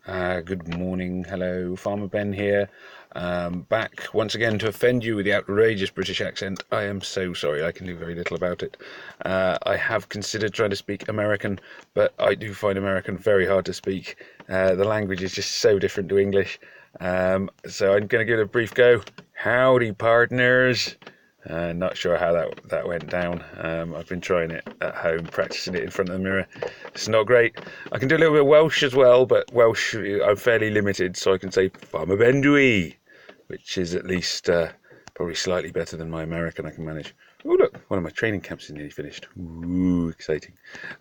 Good morning, hello, Farmer Ben here. Back once again to offend you with the outrageous British accent. I am so sorry, I can do very little about it. I have considered trying to speak American, but I do find American very hard to speak. The language is just so different to English. So I'm going to give it a brief go. Howdy, partners. Not sure how that went down. I've been trying it at home, practicing it in front of the mirror. It's not great. I can do a little bit of Welsh as well, but Welsh I'm fairly limited, so I can say Farmer Bendwi, which is at least probably slightly better than my American I can manage. Oh look, one of my training camps is nearly finished. Ooh, exciting.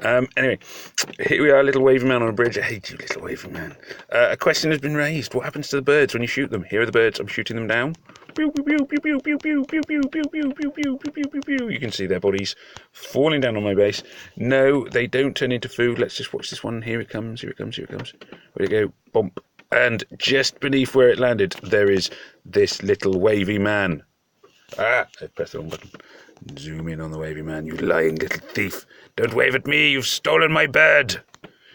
Anyway, here we are, little wavy man on a bridge. I hate you, little wavy man. A question has been raised. What happens to the birds when you shoot them? Here are the birds. I'm shooting them down. You can see their bodies falling down on my base. No, they don't turn into food. Let's just watch this one. Here it comes, here it comes, here it comes. Where'd it go? Bump. And just beneath where it landed, there is this little wavy man. I pressed the wrong button. Zoom in on the wavy man. You lying little thief. Don't wave at me. You've stolen my bird.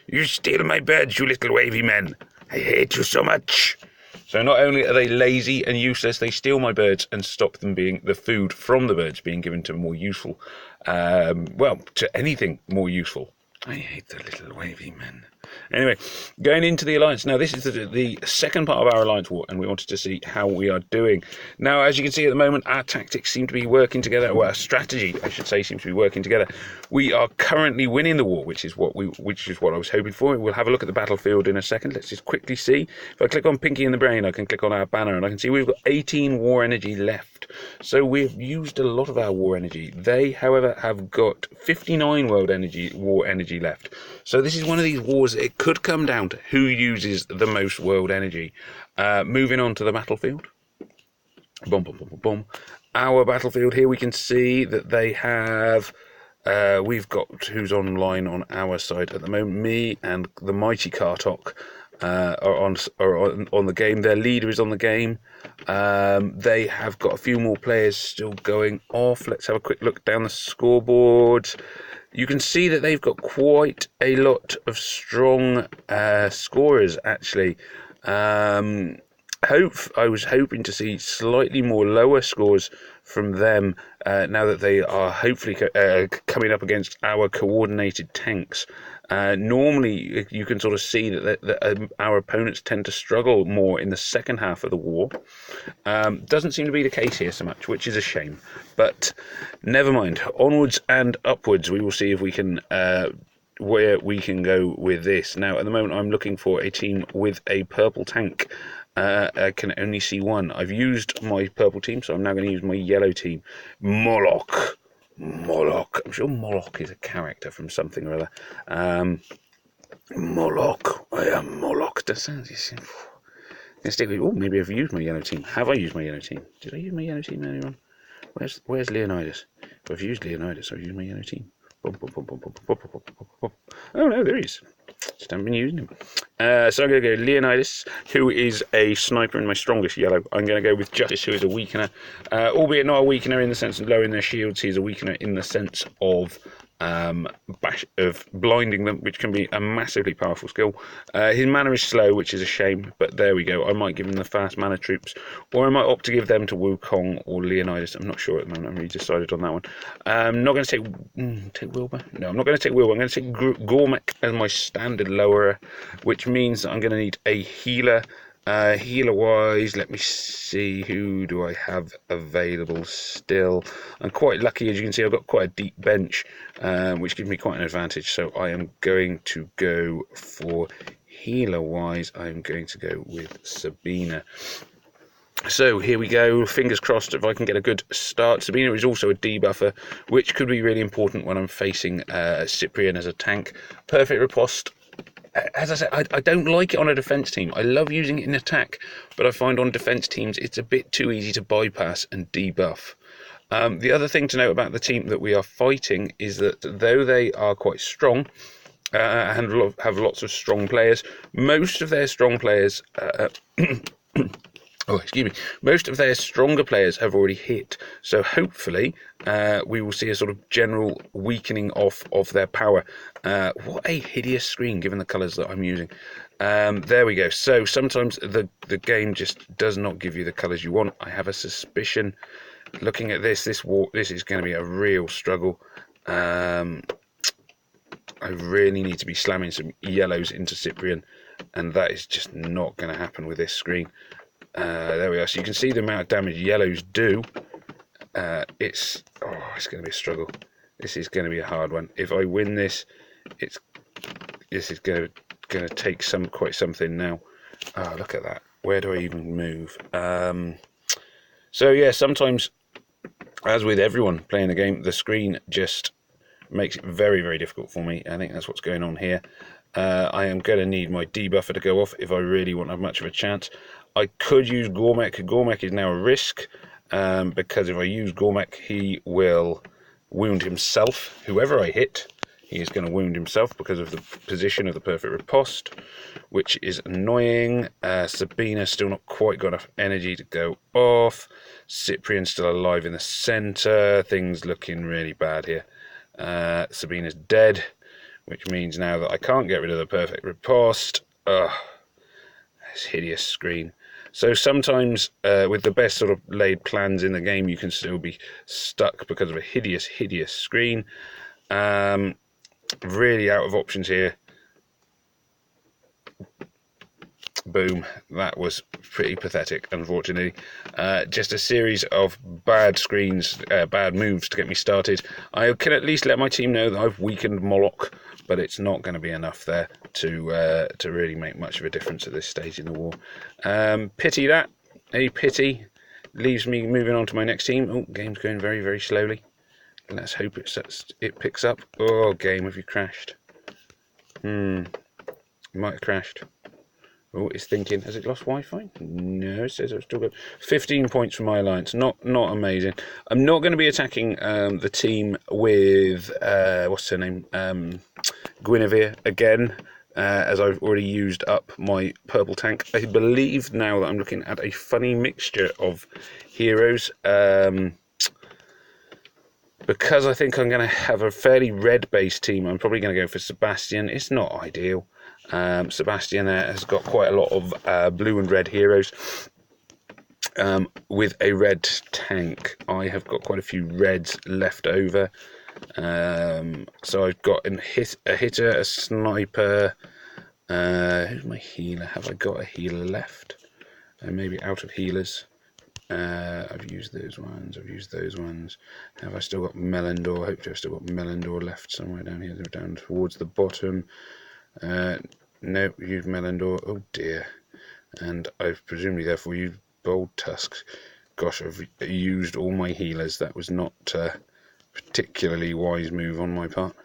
You steal my birds, you little wavy men. I hate you so much. So not only are they lazy and useless, they steal my birds and stop them being the food from the birds being given to more useful, to anything more useful. I hate the little wavy men. Anyway, going into the alliance. Now, this is the second part of our alliance war, and we wanted to see how we are doing. Now, as you can see at the moment, our tactics seem to be working together. Well, our strategy, I should say, seems to be working together. We are currently winning the war, which is what I was hoping for. We'll have a look at the battlefield in a second. Let's just quickly see. If I click on Pinky in the Brain, I can click on our banner, and I can see we've got 18 war energy left. So we've used a lot of our war energy. They, however, have got 59 war energy left. So this is one of these wars. It could come down to who uses the most world energy. Moving on to the battlefield. Boom, boom, boom, boom, boom. Our battlefield here, we can see that they have... we've got who's online on our side at the moment. Me and the mighty Kartok are on the game. Their leader is on the game. They have got a few more players still going off. Let's have a quick look down the scoreboard. You can see that they've got quite a lot of strong scorers, actually. I was hoping to see slightly more lower scores from them now that they are hopefully coming up against our coordinated tanks. Normally, you can sort of see that our opponents tend to struggle more in the second half of the war. Doesn't seem to be the case here so much, which is a shame. But never mind. Onwards and upwards. We will see if we can where we can go with this. Now, at the moment, I'm looking for a team with a purple tank. I can only see one. I've used my purple team, so I'm now going to use my yellow team. Moloch. I'm sure Moloch is a character from something or other. Moloch. I am Moloch. That sounds... Oh, maybe I've used my yellow team. Have I used my yellow team? Did I use my yellow team earlier on? Where's Leonidas? If I've used Leonidas, I've used my yellow team. Oh no, there he is. Just haven't been using him. So I'm going to go Leonidas, who is a sniper in my strongest yellow. I'm going to go with Justice, who is a weakener. Albeit not a weakener in the sense of lowering their shields. He's a weakener in the sense of blinding them, which can be a massively powerful skill. His mana is slow, which is a shame, but there we go. I might give him the fast mana troops, or I might opt to give them to Wukong or Leonidas. I'm not sure at the moment. I'm really decided on that one. I'm not going to take Wilbur. No, I'm not going to take Wilbur. I'm going to take Gormek as my standard lowerer, which means that I'm going to need a healer. Healer-wise, let me see, who do I have available still? I'm quite lucky, as you can see, I've got quite a deep bench, which gives me quite an advantage, so I am going to go for healer-wise, I'm going to go with Sabina. So here we go, fingers crossed if I can get a good start. Sabina is also a debuffer, which could be really important when I'm facing Cyprian as a tank. Perfect riposte. As I said, I don't like it on a defence team. I love using it in attack, but I find on defence teams it's a bit too easy to bypass and debuff. The other thing to note about the team that we are fighting is that though they are quite strong and have lots of strong players, most of their strong players Oh, excuse me. Most of their stronger players have already hit, so hopefully we will see a sort of general weakening off of their power. What a hideous screen, given the colours that I'm using. There we go. So sometimes the game just does not give you the colours you want. I have a suspicion. Looking at this is going to be a real struggle. I really need to be slamming some yellows into Cyprian, and that is just not going to happen with this screen. There we are. So you can see the amount of damage yellows do. It's going to be a struggle. This is going to be a hard one. If I win this, this is going to take quite something now. Oh, look at that. Where do I even move? So yeah, sometimes, as with everyone playing the game, the screen just makes it very, very difficult for me. I think that's what's going on here. I am going to need my debuffer to go off if I really want to have much of a chance. I could use Gormek. Gormek is now a risk, because if I use Gormek, he will wound himself. Whoever I hit, he is going to wound himself because of the position of the perfect riposte, which is annoying. Sabina still not quite got enough energy to go off. Cyprian still alive in the centre. Things looking really bad here. Sabina's dead, which means now that I can't get rid of the perfect riposte. Ugh, this hideous screen. So sometimes with the best sort of laid plans in the game, you can still be stuck because of a hideous, hideous screen. Really out of options here. Boom. That was pretty pathetic, unfortunately. Just a series of bad screens, bad moves to get me started. I can at least let my team know that I've weakened Moloch, but it's not going to be enough there to really make much of a difference at this stage in the war. Pity that. A pity. Leaves me moving on to my next team. Oh, game's going very, very slowly. Let's hope it picks up. Oh, game, have you crashed? Might have crashed. Oh, it's thinking. Has it lost Wi-Fi? No, it says it's still got 15 points for my alliance. Not amazing. I'm not going to be attacking the team with what's her name, Guinevere again, as I've already used up my purple tank. I believe now that I'm looking at a funny mixture of heroes. Because I think I'm going to have a fairly red-based team, I'm probably going to go for Sebastian. It's not ideal. Sebastian has got quite a lot of blue and red heroes with a red tank. I have got quite a few reds left over. So I've got a hitter, a sniper. Who's my healer? Have I got a healer left? Maybe out of healers. I've used those ones. Have I still got Melindor? Hopefully I've still got Melindor left somewhere down here. They're down towards the bottom. Nope, used Melindor. Oh dear. And I've presumably therefore used Bold Tusks. Gosh, I've used all my healers. That was not a particularly wise move on my part.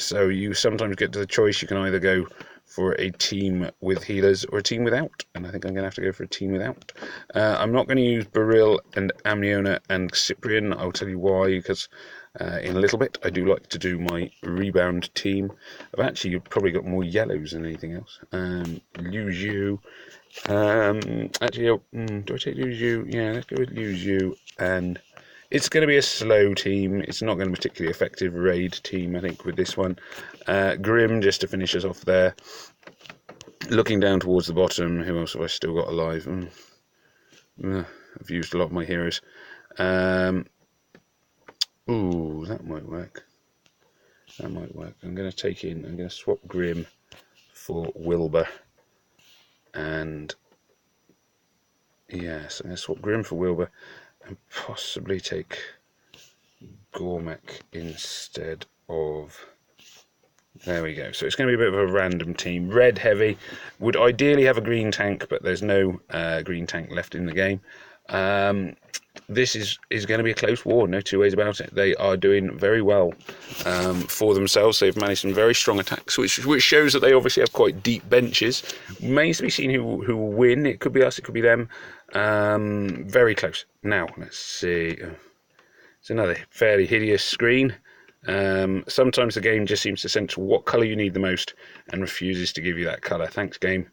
So you sometimes get to the choice. You can either go for a team with healers or a team without, and I think I'm going to have to go for a team without. I'm not going to use Beryl and Amniona and Cyprian. I'll tell you why, because in a little bit I do like to do my rebound team. I've actually probably got more yellows than anything else. Liu Zhu. Actually, do I take Liu Zhu? Yeah, let's go with Liu Zhu. And it's going to be a slow team. It's not going to be a particularly effective raid team, I think, with this one. Grim, just to finish us off there. Looking down towards the bottom, who else have I still got alive? I've used a lot of my heroes. Ooh, that might work. I'm going to swap Grim for Wilbur. And yes, I'm going to swap Grim for Wilbur. And possibly take Gormek instead of... There we go. So it's going to be a bit of a random team. Red heavy. Would ideally have a green tank, but there's no green tank left in the game. This is going to be a close war, no two ways about it. They are doing very well for themselves. They've managed some very strong attacks, which shows that they obviously have quite deep benches. Remains to be seen who will win. It could be us, it could be them. Very close. Now, let's see. It's another fairly hideous screen. Sometimes the game just seems to sense what colour you need the most and refuses to give you that colour. Thanks, game.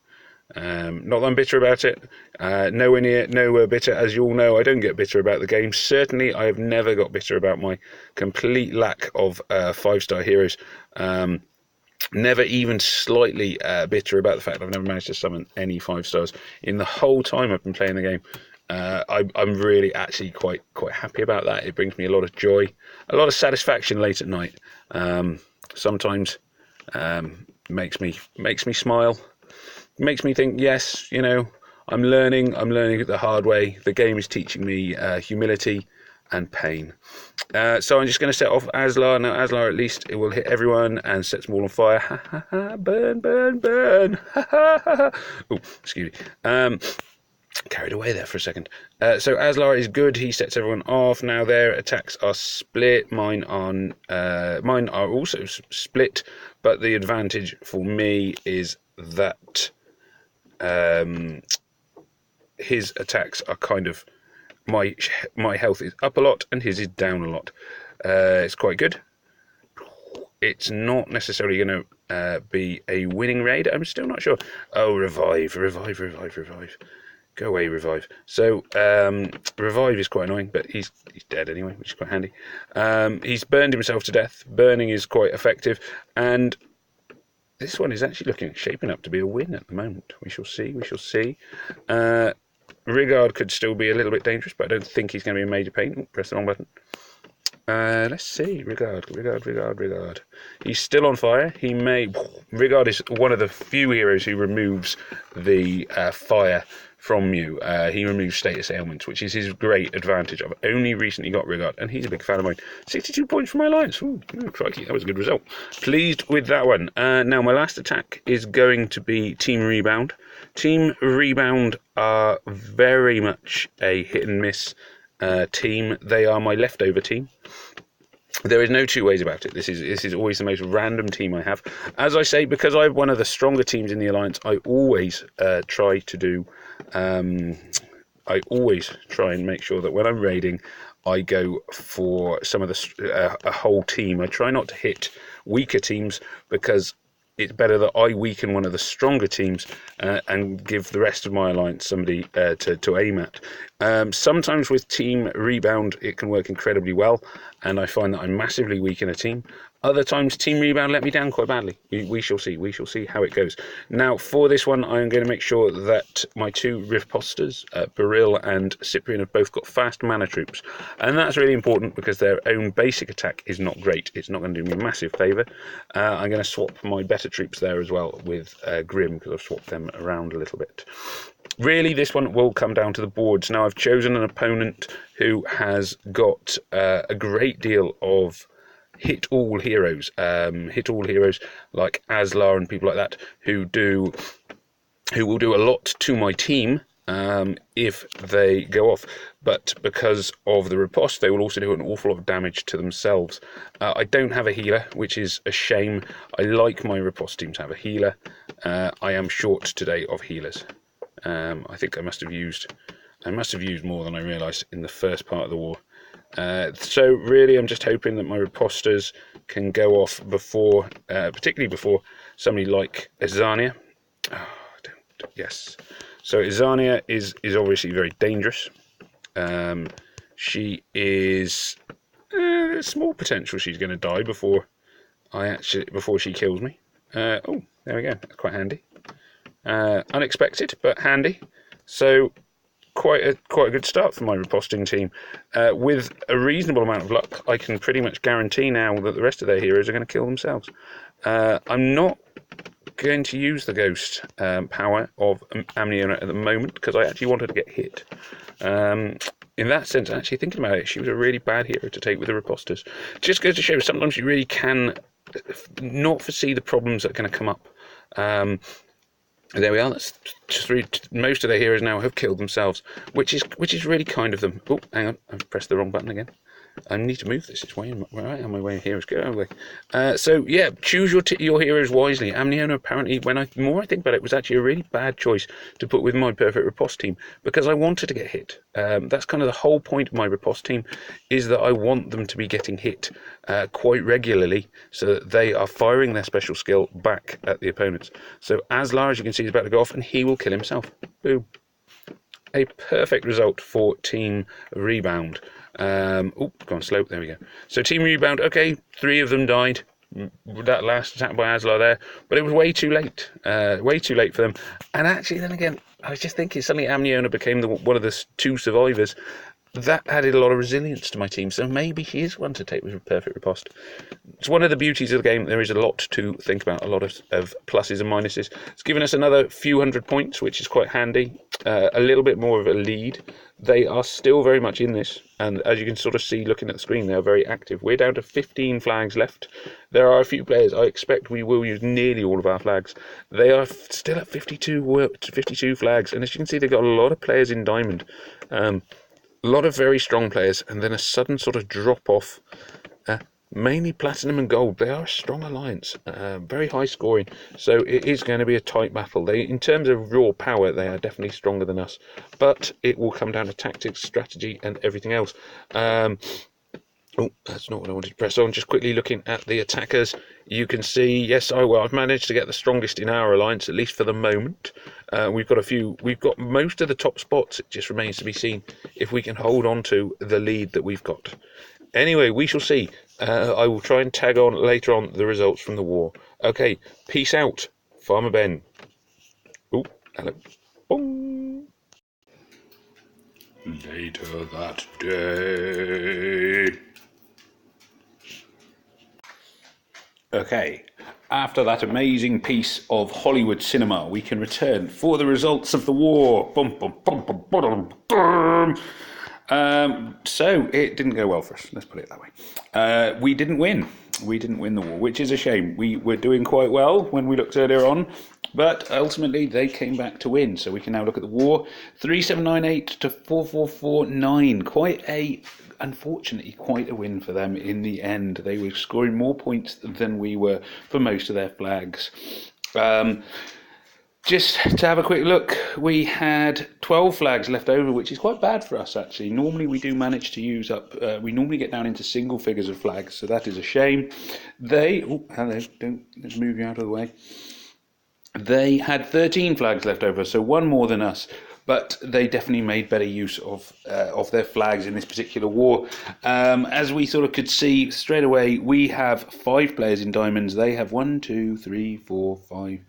Not that I'm bitter about it. Nowhere bitter. As you all know, I don't get bitter about the game. Certainly, I have never got bitter about my complete lack of 5-star heroes. Never even slightly bitter about the fact I've never managed to summon any 5-stars in the whole time I've been playing the game. I'm really actually quite happy about that. It brings me a lot of joy, a lot of satisfaction late at night. Sometimes makes me smile, makes me think, yes, I'm learning it the hard way. The game is teaching me humility and pain. So I'm just going to set off Aslar. Now Aslar, at least it will hit everyone and sets them all on fire. Ha ha ha! Burn, burn, burn! Ha ha ha! Oh, excuse me. Carried away there for a second. So Aslar is good. He sets everyone off. Now their attacks are split. Mine are also split, but the advantage for me is that his attacks are kind of, my health is up a lot and his is down a lot. It's quite good. It's not necessarily going to be a winning raid. I'm still not sure. Oh, revive. Go away, revive. So revive is quite annoying, but he's dead anyway, which is quite handy. He's burned himself to death. Burning is quite effective, and this one is actually shaping up to be a win at the moment. We shall see. Rigard could still be a little bit dangerous, but I don't think he's going to be a major pain. Ooh, press the wrong button. Let's see. Rigard. He's still on fire. Rigard is one of the few heroes who removes the fire from you. He removes status ailments, which is his great advantage. I've only recently got Rigard, and he's a big fan of mine. 62 points for my alliance. Ooh, crikey, that was a good result. Pleased with that one. Now, my last attack is going to be Team Rebound. Team Rebound are very much a hit and miss team. They are my leftover team. There is no two ways about it. This is always the most random team I have. As I say, because I have one of the stronger teams in the alliance, I always try and make sure that when I'm raiding, I go for some of a whole team. I try not to hit weaker teams because it's better that I weaken one of the stronger teams and give the rest of my alliance somebody to aim at. Sometimes with Team Rebound, it can work incredibly well, and I find that I'm massively weak in a team. Other times, Team Rebound let me down quite badly. We shall see. We shall see how it goes. Now, for this one, I'm going to make sure that my two Riposters, Beryl and Cyprian, have both got fast mana troops. And that's really important because their own basic attack is not great. It's not going to do me a massive favour. I'm going to swap my better troops there as well with Grim, because I've swapped them around a little bit. Really, this one will come down to the boards. Now, I've chosen an opponent who has got a great deal of hit all heroes like Aslar and people like that who will do a lot to my team if they go off, but because of the riposte they will also do an awful lot of damage to themselves. I don't have a healer, which is a shame. I like my riposte team to have a healer. I am short today of healers. I think I must have used more than I realised in the first part of the war. So really, I'm just hoping that my riposters can go off before, particularly before somebody like Izania. Yes. So Izania is obviously very dangerous. She is small potential. She's going to die before she kills me. Oh, there we go. That's quite handy. Unexpected, but handy. So quite a good start for my riposting team. With a reasonable amount of luck, I can pretty much guarantee now that the rest of their heroes are going to kill themselves. I'm not going to use the ghost power of Amniona at the moment because I actually wanted to get hit. In that sense, actually thinking about it, she was a really bad hero to take with the riposters. Just goes to show sometimes you really can not foresee the problems that are going to come up. There we are. That's three. Most of their heroes now have killed themselves, which is really kind of them. Oh, hang on, I've pressed the wrong button again. I need to move this. It's way on my way here. So yeah, choose your heroes wisely. Amniona apparently, when I think about it, was actually a really bad choice to put with my perfect riposte team because I wanted to get hit. That's kind of the whole point of my riposte team, is that I want them to be getting hit quite regularly, so that they are firing their special skill back at the opponents. So Aslar, as you can see, is about to go off, and he will kill himself. Boom. A perfect result for Team Rebound. Gone slope. There we go. So Team Rebound. Okay, 3 of them died. That last attack by Aslar there, but it was way too late. Way too late for them. And actually, then again, I was just thinking suddenly Amniona became one of the 2 survivors. That added a lot of resilience to my team, so maybe he is one to take with perfect riposte. It's one of the beauties of the game. There is a lot to think about, a lot of pluses and minuses. It's given us another few hundred points, which is quite handy. A little bit more of a lead. They are still very much in this, and as you can sort of see looking at the screen, they are very active. We're down to 15 flags left. There are a few players. I expect we will use nearly all of our flags. They are still at 52 flags, and as you can see, they've got a lot of players in Diamond. A lot of very strong players, and then a sudden sort of drop off. Mainly Platinum and Gold. They are a strong alliance, very high scoring, so it is going to be a tight battle. In terms of raw power, they are definitely stronger than us, but it will come down to tactics, strategy, and everything else. That's not what I wanted to press on. Just quickly looking at the attackers, you can see, yes, I've managed to get the strongest in our alliance, at least for the moment. We've got most of the top spots. It just remains to be seen if we can hold on to the lead that we've got. Anyway, we shall see. I will try and tag on later on the results from the war. Okay, peace out, Farmer Ben. Oh, hello. Boom. Later that day. Okay, after that amazing piece of Hollywood cinema, we can return for the results of the war. So it didn't go well for us, let's put it that way. We didn't win. We didn't win the war, which is a shame. We were doing quite well when we looked earlier on, but ultimately they came back to win. So we can now look at the war. 3798 to 4449. Unfortunately, quite a win for them in the end. They were scoring more points than we were for most of their flags. Just to have a quick look, we had 12 flags left over, which is quite bad for us, actually. Normally we do manage to use up, we normally get down into single figures of flags, so that is a shame. Let's move you out of the way. They had 13 flags left over, so 1 more than us. But they definitely made better use of their flags in this particular war. As we sort of could see straight away, we have 5 players in Diamonds. They have 1, 2, 3, 4, 5.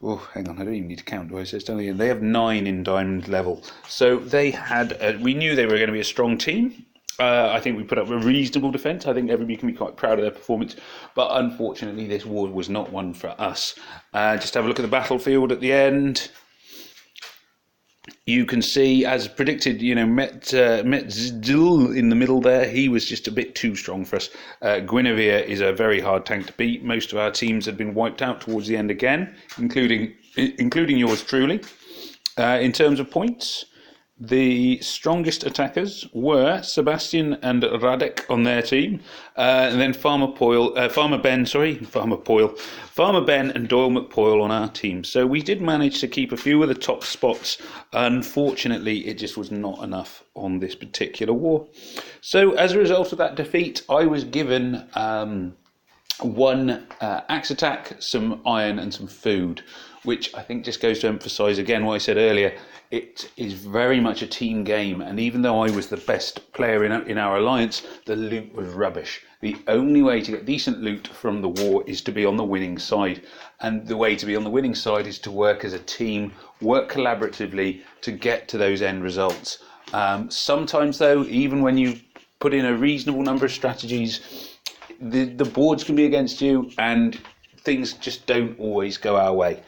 Oh, hang on, I don't even need to count, do I? So it's only, they have 9 in Diamond level. So they had, we knew they were going to be a strong team. I think we put up a reasonable defence. I think everybody can be quite proud of their performance. But unfortunately, this war was not one for us. Just have a look at the battlefield at the end. You can see, as predicted, Metzdil in the middle there, he was just a bit too strong for us. Guinevere is a very hard tank to beat. Most of our teams had been wiped out towards the end again, including yours truly. In terms of points, the strongest attackers were Sebastian and Radek on their team, and then Farmer Ben and Doyle McPoyle on our team. So we did manage to keep a few of the top spots. Unfortunately, it just was not enough on this particular war. So as a result of that defeat, I was given 1 axe attack, some iron and some food, which I think just goes to emphasise again what I said earlier. It is very much a team game, and even though I was the best player in our alliance, the loot was rubbish. The only way to get decent loot from the war is to be on the winning side, and the way to be on the winning side is to work as a team, work collaboratively to get to those end results. Sometimes though, even when you put in a reasonable number of strategies, the boards can be against you and things just don't always go our way.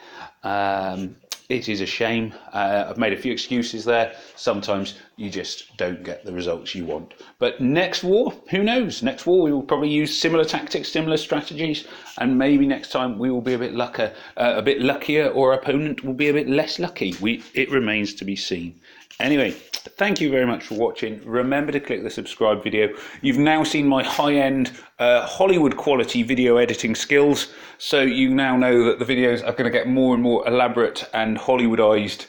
It is a shame. I've made a few excuses there. Sometimes you just don't get the results you want. But next war, who knows? Next war we will probably use similar tactics, similar strategies, and maybe next time we will be a bit luckier, or our opponent will be a bit less lucky. It remains to be seen. Anyway, thank you very much for watching. Remember to click the subscribe video. You've now seen my high-end Hollywood quality video editing skills, so you now know that the videos are going to get more and more elaborate and Hollywoodized.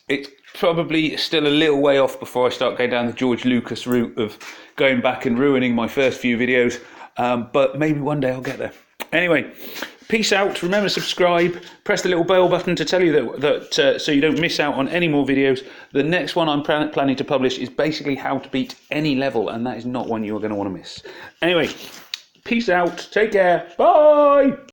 It's probably still a little way off before I start going down the George Lucas route of going back and ruining my first few videos, but maybe one day I'll get there. Anyway, peace out. Remember to subscribe, press the little bell button to tell you that so you don't miss out on any more videos. The next one I'm planning to publish is basically how to beat any level, and that is not one you're going to want to miss. Anyway, peace out, take care, bye!